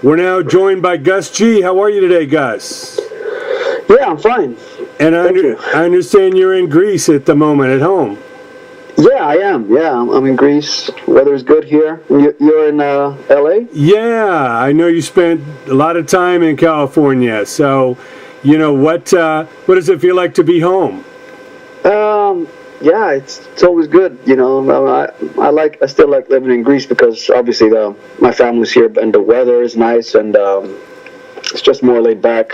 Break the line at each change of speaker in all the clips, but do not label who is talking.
We're now joined by GUS G. How are you today, Gus?
Yeah, I'm fine.
And I understand you're in Greece at the moment, at home.
Yeah, I am. Yeah, I'm in Greece. Weather's good here. You're in LA?
Yeah, I know you spent a lot of time in California. So, what does it feel like to be home?
Yeah, it's always good. I still like living in Greece because obviously my family's here and the weather is nice and it's just more laid back.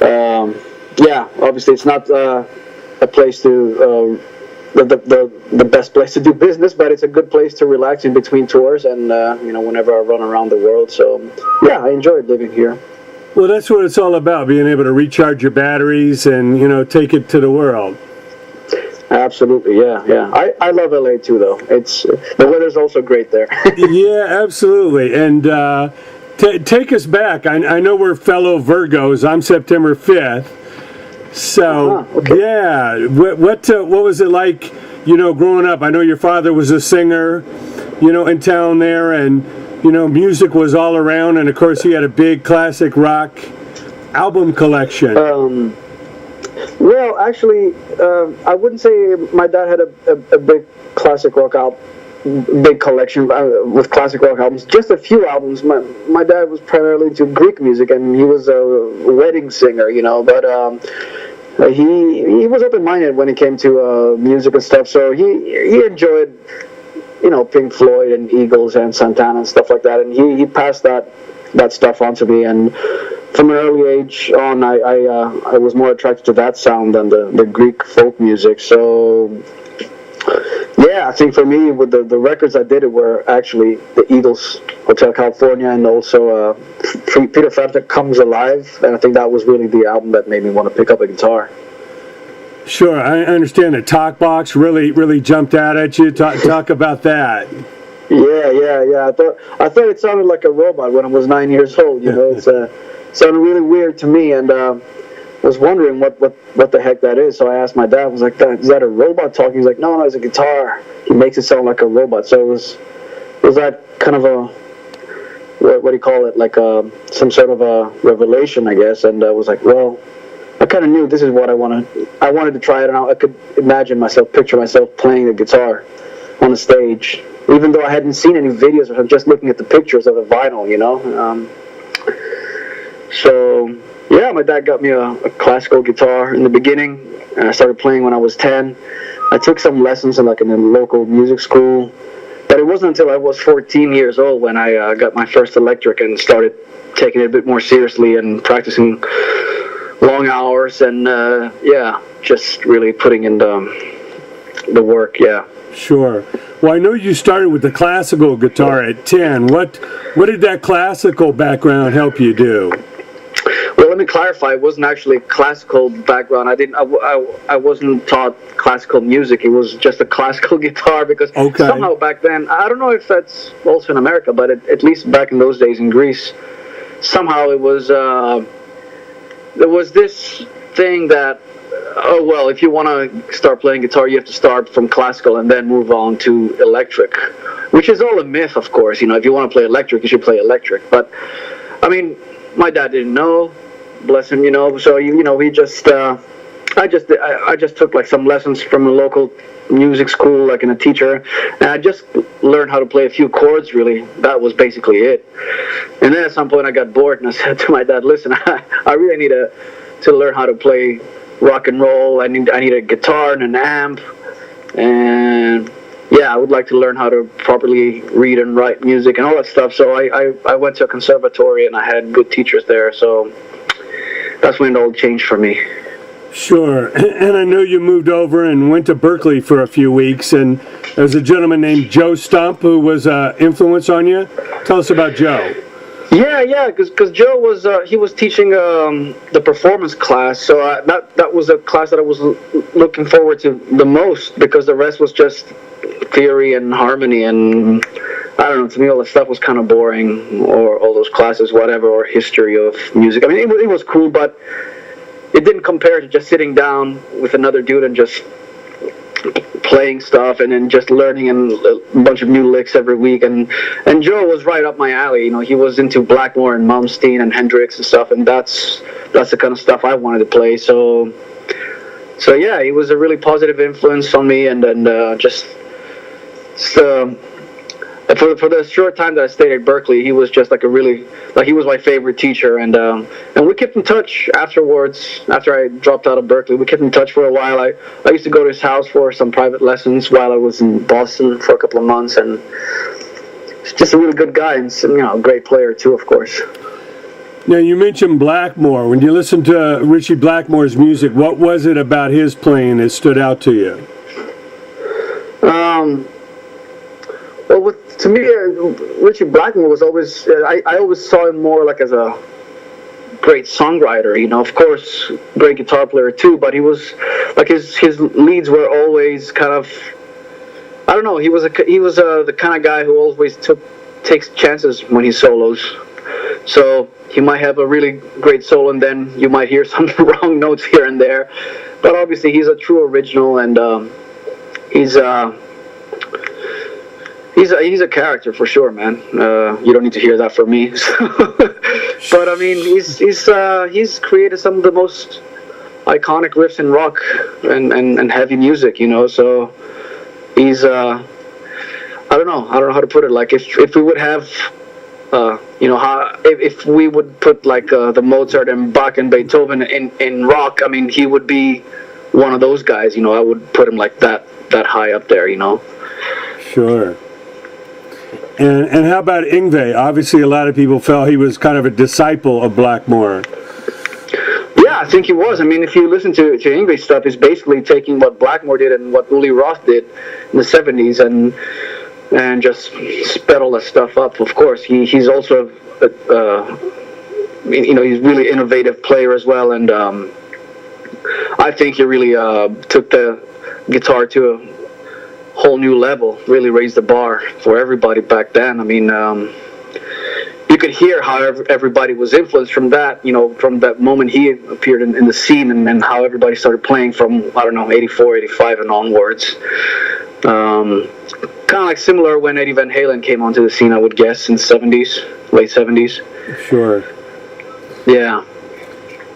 Yeah, obviously it's not a place to the best place to do business, but it's a good place to relax in between tours and whenever I run around the world. So yeah, I enjoyed living here.
Well, that's what it's all about, being able to recharge your batteries and take it to the world.
Absolutely, yeah. I love LA too, though. The weather's also great there.
Yeah, absolutely. And take us back. I know we're fellow Virgos. I'm September 5th. So,
okay.
Yeah, what was it like, growing up? I know your father was a singer, in town there, and, music was all around, and of course he had a big classic rock album collection.
Well, actually, I wouldn't say my dad had a big classic rock big collection with classic rock albums. Just a few albums. My dad was primarily into Greek music, and he was a wedding singer, but he was open-minded when it came to music and stuff. So he enjoyed, Pink Floyd and Eagles and Santana and stuff like that, and he passed that stuff on to me. And from an early age on, I was more attracted to that sound than the Greek folk music. So, yeah, I think for me, with the records I did, it were actually the Eagles, Hotel California, and also Peter Frampton Comes Alive. And I think that was really the album that made me want to pick up a guitar.
Sure, I understand the talkbox really jumped out at you. Talk about that.
Yeah. I thought it sounded like a robot when I was 9 years old. It sounded really weird to me, and was wondering what the heck that is. So I asked my dad. I was like, "Is that a robot talking?" He's like, "No, it's a guitar. He makes it sound like a robot." So it was that kind of a what do you call it? Like some sort of a revelation, I guess. And I was like, well, I kind of knew this is what I wanted. I wanted to try it, and I could picture myself playing the guitar on the stage, even though I hadn't seen any videos of him, just looking at the pictures of the vinyl, So, yeah, my dad got me a classical guitar in the beginning, and I started playing when I was 10. I took some lessons in a local music school, but it wasn't until I was 14 years old when I got my first electric and started taking it a bit more seriously and practicing long hours and, just really putting in the work, yeah.
Sure. Well, I know you started with the classical guitar at 10. What did that classical background help you do?
Well, let me clarify. It wasn't actually classical background. I wasn't taught classical music. It was just a classical guitar because somehow back then, I don't know if that's also in America, but at least back in those days in Greece, somehow it was there was this thing that, if you want to start playing guitar, you have to start from classical and then move on to electric, which is all a myth, of course. If you want to play electric, you should play electric. But, I mean, my dad didn't know, bless him, so, he just, I just took, some lessons from a local music school, in a teacher, and I just learned how to play a few chords, really. That was basically it. And then at some point I got bored, and I said to my dad, listen, I really need to learn how to play rock and roll. I need a guitar and an amp, and I would like to learn how to properly read and write music and all that stuff. So I went to a conservatory, and I had good teachers there. So that's when it all changed for me.
Sure. And I know you moved over and went to Berkeley for a few weeks, and there's a gentleman named Joe Stopp who was an influence on you. Tell us about Joe.
Yeah, because Joe was teaching the performance class, so that was a class that I was looking forward to the most, because the rest was just theory and harmony, and I don't know, to me all that stuff was kind of boring, or all those classes, whatever, or history of music. I mean, it was cool, but it didn't compare to just sitting down with another dude and just playing stuff and then just learning a bunch of new licks every week. And Joe was right up my alley. You know, he was into Blackmore and Malmsteen and Hendrix and stuff, and that's the kind of stuff I wanted to play. So yeah, he was a really positive influence on me, and just for the short time that I stayed at Berklee, he was just like he was my favorite teacher, and we kept in touch afterwards. After I dropped out of Berklee, we kept in touch for a while. I used to go to his house for some private lessons while I was in Boston for a couple of months, and he's just a really good guy, and a great player too, of course.
Now, you mentioned Blackmore. When you listened to Ritchie Blackmore's music, what was it about his playing that stood out to you?
Well, to me, Ritchie Blackmore was always, I always saw him more like as a great songwriter, of course, great guitar player too, but he was, like his leads were always kind of, I don't know, he was the kind of guy who always takes chances when he solos. So he might have a really great solo, and then you might hear some wrong notes here and there, but obviously he's a true original, and he's a character for sure, man. You don't need to hear that from me. But I mean, he's created some of the most iconic riffs in rock and heavy music, So he's I don't know how to put it. Like if we would have if we would put like the Mozart and Bach and Beethoven in rock, I mean, he would be one of those guys. I would put him like that high up there.
Sure. And how about Yngwie? Obviously, a lot of people felt he was kind of a disciple of Blackmore.
Yeah, I think he was. I mean, if you listen to Yngwie stuff, he's basically taking what Blackmore did and what Uli Roth did in the 70s and just sped all that stuff up. Of course, he's also he's a really innovative player as well, and I think he really took the guitar to a whole new level, really raised the bar for everybody back then. I mean, you could hear how everybody was influenced from that, from that moment he appeared in the scene, and then how everybody started playing from, I don't know, 84, 85 and onwards. Kind of like similar when Eddie Van Halen came onto the scene, I would guess, in the 70s, late 70s.
Sure.
Yeah.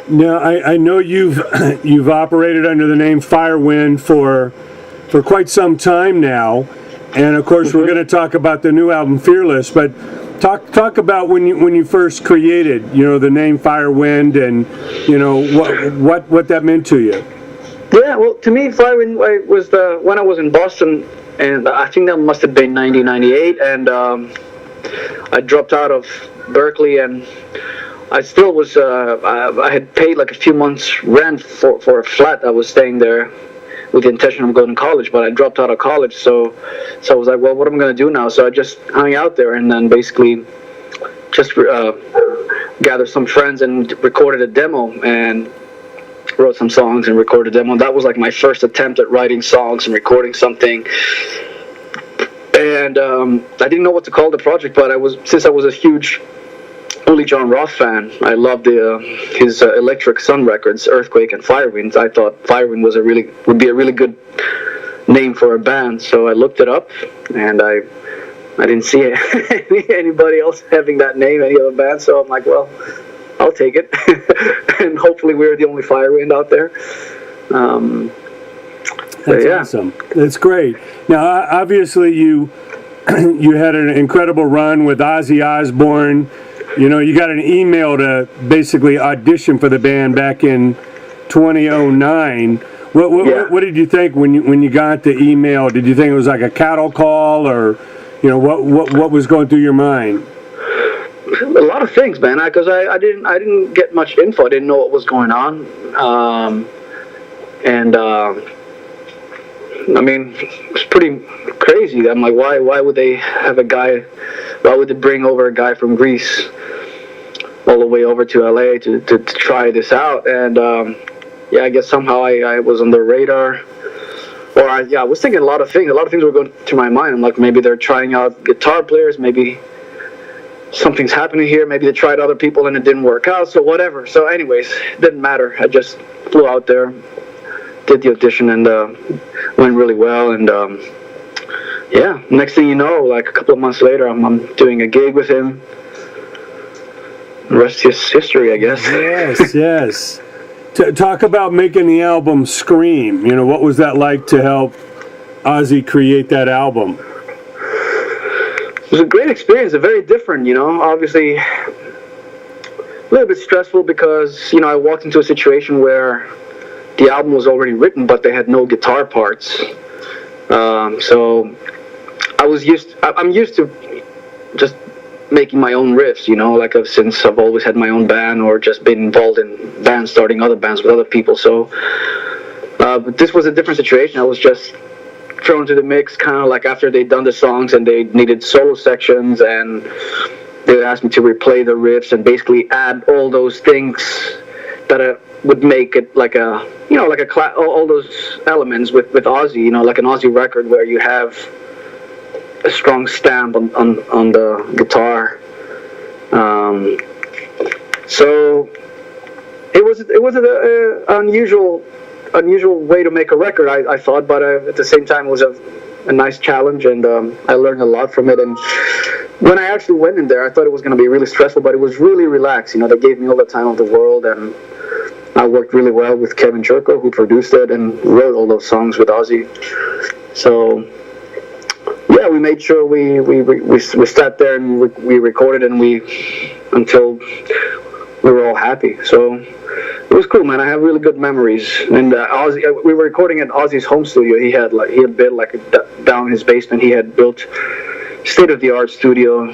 Now, I know you've operated under the name Firewind for quite some time now, and of course we're going to talk about the new album Fearless, but talk about when you first created the name Firewind, and what that meant to you.
Yeah, well, to me, Firewind was when I was in Boston, and I think that must have been 1998, and I dropped out of Berklee, and I still was I had paid like a few months rent for a flat that was staying there with the intention of going to college, but I dropped out of college, so I was like, well, what am I going to do now? So I just hung out there, and then basically just gathered some friends and recorded a demo, and wrote some songs and recorded a demo. That was like my first attempt at writing songs and recording something. And I didn't know what to call the project, but since I was a huge Uli John Roth fan, I loved his Electric Sun records, Earthquake and Firewind. I thought Firewind would be a really good name for a band. So I looked it up, and I didn't see anybody else having that name, any other band. So I'm like, well, I'll take it, and hopefully we're the only Firewind out there.
That's awesome. That's great. Now, obviously, you had an incredible run with Ozzy Osbourne. You got an email to basically audition for the band back in 2009. What did you think when you got the email? Did you think it was like a cattle call, or what was going through your mind?
A lot of things, man. Because I didn't get much info. I didn't know what was going on, I mean, it's pretty crazy. I'm like, why would they have a guy? Why would they bring over a guy from Greece all the way over to LA to try this out? And I guess somehow I was on the radar. Or I was thinking a lot of things. A lot of things were going through my mind. I'm like, maybe they're trying out guitar players. Maybe something's happening here. Maybe they tried other people and it didn't work out. So whatever. So anyways, it didn't matter. I just flew out there, did the audition and went really well. And yeah, next thing you know, like a couple of months later, I'm doing a gig with him. The rest is history, I guess.
Yes, yes. Talk about making the album Scream. You know, what was that like to help Ozzy create that album?
It was a great experience, very different, you know, obviously a little bit stressful because, you know, I walked into a situation where the album was already written, but they had no guitar parts. So I'm used to just making my own riffs, you know, like since I've always had my own band or just been involved in bands, starting other bands with other people. So, but this was a different situation. I was just thrown into the mix, kind of like after they'd done the songs and they needed solo sections, and they asked me to replay the riffs and basically add all those things that would make it like a, you know, like all those elements with Ozzy, you know, like an Ozzy record where you have a strong stamp on the guitar. So it was an unusual way to make a record, I thought, but at the same time it was a nice challenge, and I learned a lot from it. And when I actually went in there, I thought it was going to be really stressful, but it was really relaxed. You know, they gave me all the time of the world, and I worked really well with Kevin Churko, who produced it and wrote all those songs with Ozzy. So yeah, we made sure we sat there and we recorded until we were all happy. So it was cool, man. I have really good memories. And Ozzy, we were recording at Ozzy's home studio. He had built down in his basement. He had built state-of-the-art studio.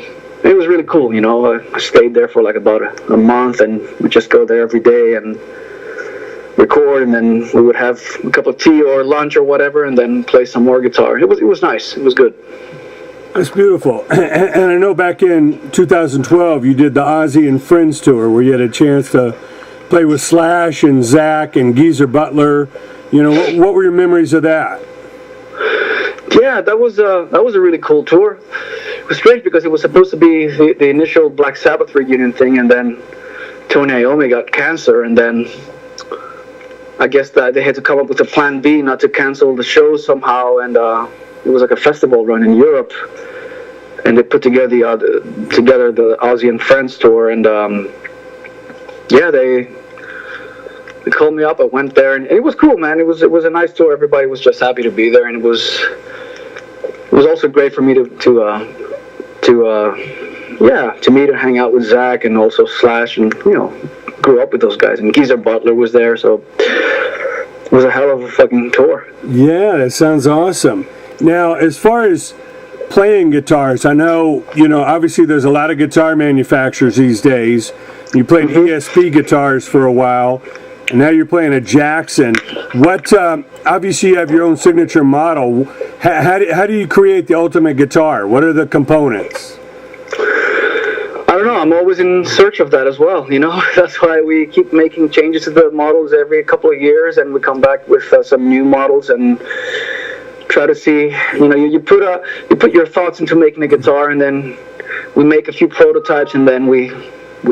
It was really cool, you know. I stayed there for like about a month, and we just go there every day and record, and then we would have a cup of tea or lunch or whatever, and then play some more guitar. It was nice. It was good.
That's beautiful. And I know back in 2012 you did the Ozzy and Friends tour, where you had a chance to play with Slash and Zach and Geezer Butler. You know, what were your memories of that?
Yeah, that was a really cool tour. It was strange because it was supposed to be the initial Black Sabbath reunion thing, and then Tony Iommi got cancer, and then I guess that they had to come up with a plan B not to cancel the show somehow, and it was like a festival run in Europe, and they put together the Ozzy and Friends tour, and yeah, they called me up. I went there, and it was cool, man. It was a nice tour. Everybody was just happy to be there, and it was also great for me to meet and hang out with Zach, and also Slash, and you know, grew up with those guys. And Geezer Butler was there, so it was a hell of a fucking tour.
Yeah, that sounds awesome. Now, as far as playing guitars, I know, you know, obviously there's a lot of guitar manufacturers these days. You played ESP guitars for a while, and now you're playing a Jackson. What, obviously you have your own signature model. How do you create the ultimate guitar? What are the components?
I don't know. I'm always in search of that as well, you know. That's why we keep making changes to the models every couple of years, and we come back with some new models and try to see, you know, you put your thoughts into making a guitar, and then we make a few prototypes, and then we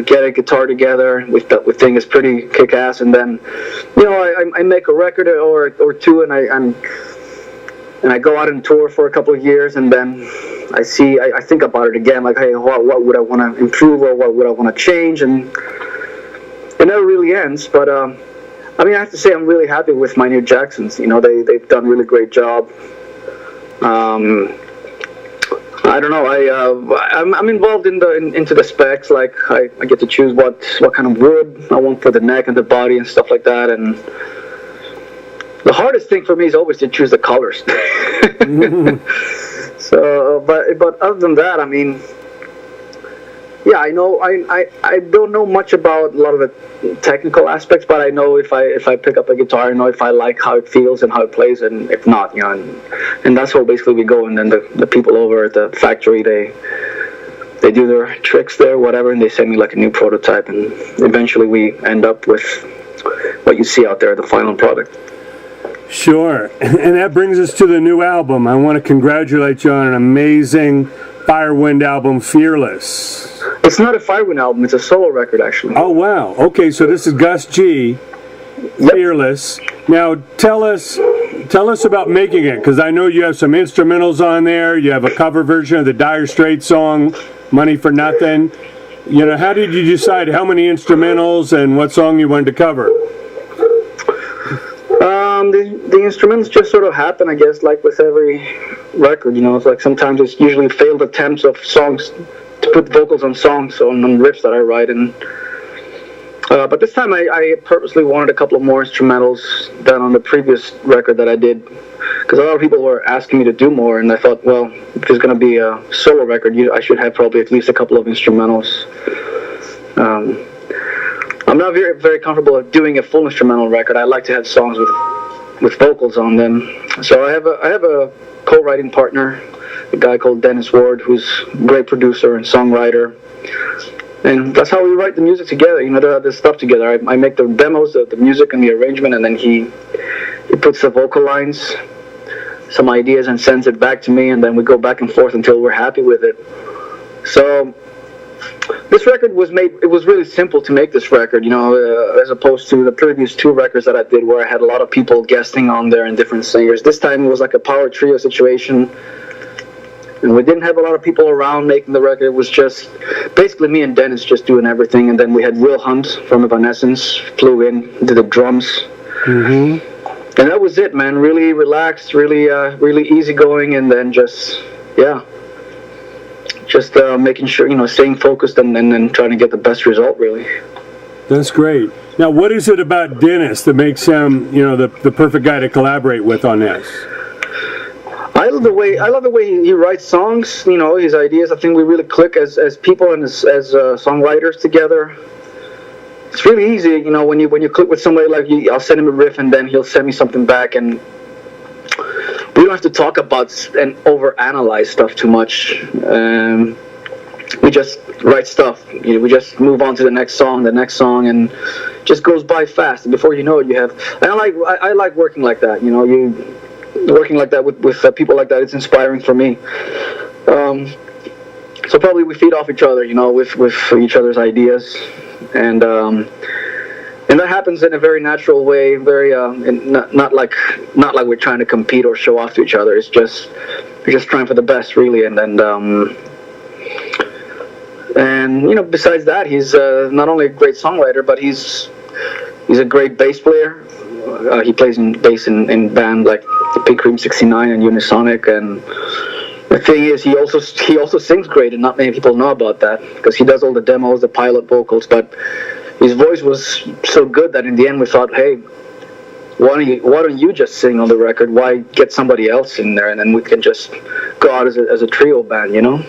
get a guitar together. We think it's pretty kick-ass, and then, you know, I make a record or two, and I go out and tour for a couple of years, and then I think about it again, like, hey, what would I want to improve, or what would I want to change, and it never really ends. But I mean, I have to say I'm really happy with my new Jacksons. You know, they've done a really great job. I don't know. I'm involved into the specs. Like I get to choose what kind of wood I want for the neck and the body and stuff like that. And the hardest thing for me is always to choose the colors. So, but other than that, I mean, yeah, I know I don't know much about a lot of the technical aspects, but I know if I pick up a guitar, I know if I like how it feels and how it plays, and if not, you know, and that's how basically we go. And then the people over at the factory, they do their tricks there, whatever, and they send me like a new prototype, and eventually we end up with what you see out there, the final product.
Sure, and that brings us to the new album. I want to congratulate you on an amazing Firewind album, Fearless.
It's not a Firewind album, it's a solo record, actually.
Oh, wow. Okay, so this is GUS G, Fearless. Now tell us about making it, because I know you have some instrumentals on there. You have a cover version of the Dire Straits song "Money for Nothing." You know, how did you decide how many instrumentals and what song you wanted to cover?
The instruments just sort of happen, I guess, like with every record. You know, it's like sometimes it's usually failed attempts of songs to put vocals on songs on riffs that I write, and but this time I purposely wanted a couple of more instrumentals than on the previous record that I did, because a lot of people were asking me to do more, and I thought, well, if there's going to be a solo record, I should have probably at least a couple of instrumentals. I'm not very, very comfortable with doing a full instrumental record. I like to have songs with vocals on them. So I have a co-writing partner, a guy called Dennis Ward, who's a great producer and songwriter. And that's how we write the music together, you know, the stuff together. I make the demos, the music and the arrangement, and then he puts the vocal lines, some ideas, and sends it back to me, and then we go back and forth until we're happy with it. So this record was made, it was really simple to make this record, you know, as opposed to the previous two records that I did where I had a lot of people guesting on there and different singers. This time it was like a power trio situation, and we didn't have a lot of people around making the record. It was just basically me and Dennis just doing everything, and then we had Will Hunt from Evanescence flew in, did the drums. Mm-hmm. And that was it, man. Really relaxed, really easygoing, and then just making sure, you know, staying focused and trying to get the best result, really. That's
great. Now, what is it about Dennis that makes him, you know, the perfect guy to collaborate with on this?
I love the way he writes songs. You know, his ideas. I think we really click as people and as songwriters together. It's really easy, you know, when you click with somebody like you. I'll send him a riff, and then he'll send me something back, and we don't have to talk about and overanalyze stuff too much. We just write stuff. You know, we just move on to the next song, and it just goes by fast. And before you know it, you have. And I like working like that. You know, working like that with people like that. It's inspiring for me. So probably we feed off each other, you know, with each other's ideas, and that happens in a very natural way, very not like we're trying to compete or show off to each other. It's just we're just trying for the best, really, and you know, besides that, he's not only a great songwriter, but he's a great bass player. He plays bass in band like Big Cream 69 and Unisonic, and the thing is, he also sings great, and not many people know about that, because he does all the demos, the pilot vocals, but his voice was so good that in the end we thought, hey, why don't you just sing on the record? Why get somebody else in there, and then we can just go out as a trio band, you know?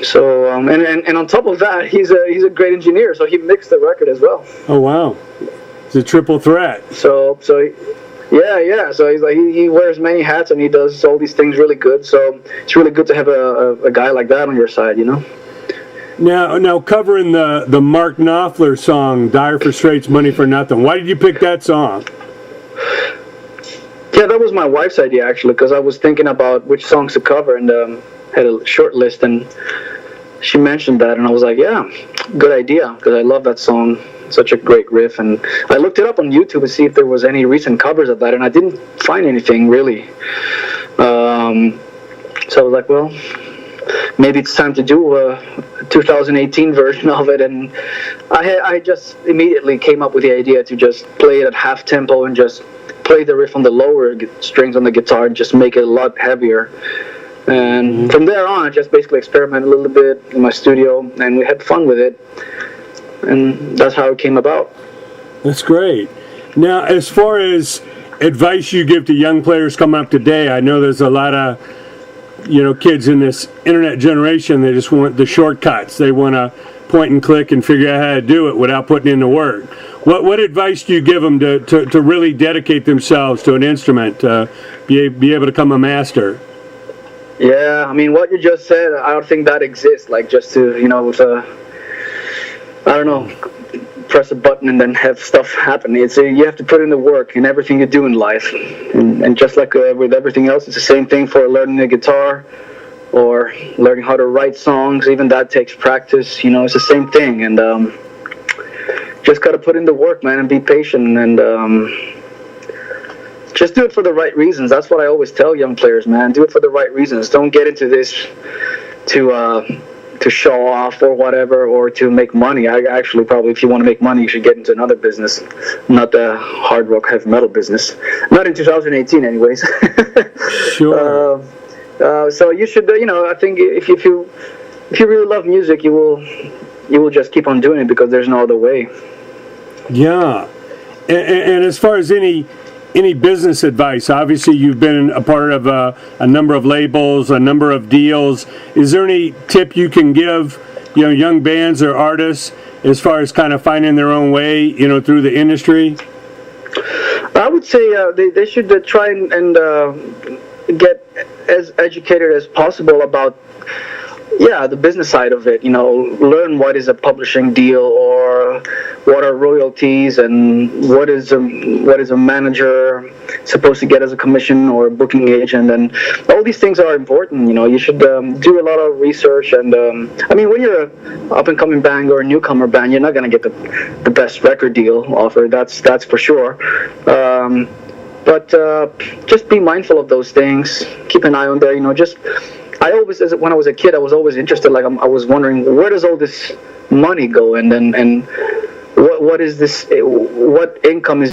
So and on top of that, he's a great engineer, so he mixed the record as well.
Oh wow, it's a triple threat.
So yeah. So he's like he wears many hats, and he does all these things really good. So it's really good to have a guy like that on your side, you know.
Now covering the Mark Knopfler song "Dire Straits, Money for Nothing." Why did you pick that song?
Yeah, that was my wife's idea, actually, because I was thinking about which songs to cover, and had a short list, and she mentioned that, and I was like, yeah, good idea, because I love that song. Such a great riff. And I looked it up on YouTube to see if there was any recent covers of that, and I didn't find anything really. So I was like, well, maybe it's time to do a 2018 version of it. And I just immediately came up with the idea to just play it at half tempo and just play the riff on the lower strings on the guitar and just make it a lot heavier. And from there on, I just basically experimented a little bit in my studio, and we had fun with it. And that's how it came about.
That's great. Now, as far as advice you give to young players coming up today, I know there's a lot of, you know, kids in this internet generation, they just want the shortcuts. They want to point and click and figure out how to do it without putting in the work. What advice do you give them to really dedicate themselves to an instrument, to be able to become a master?
Yeah, I mean, what you just said, I don't think that exists. Like, just to, you know, with I don't know, press a button and then have stuff happen. You have to put in the work in everything you do in life. And just like with everything else, it's the same thing for learning the guitar or learning how to write songs. Even that takes practice, you know, it's the same thing. And just got to put in the work, man, and be patient, and just do it for the right reasons. That's what I always tell young players, man. Do it for the right reasons. Don't get into this to show off or whatever, or to make money. I actually, probably, if you want to make money, you should get into another business, not the hard rock heavy metal business. Not in 2018, anyways.
Sure.
So you should, I think if you really love music, you will just keep on doing it, because there's no other way.
Yeah. And as far as any business advice, obviously you've been a part of a number of labels, a number of deals. Is there any tip you can give, young bands or artists as far as kind of finding their own way, through the industry?
I would say they should try and get as educated as possible about the business side of it. Learn what is a publishing deal, or what are royalties, and what is a manager supposed to get as a commission or a booking agent, and all these things are important. You should do a lot of research, and when you're an up and coming band or a newcomer band, you're not going to get the best record deal offer. That's for sure. But just be mindful of those things. Keep an eye on there. I always, when I was a kid, I was always interested. Like, I was wondering, where does all this money go, and what is this? What income is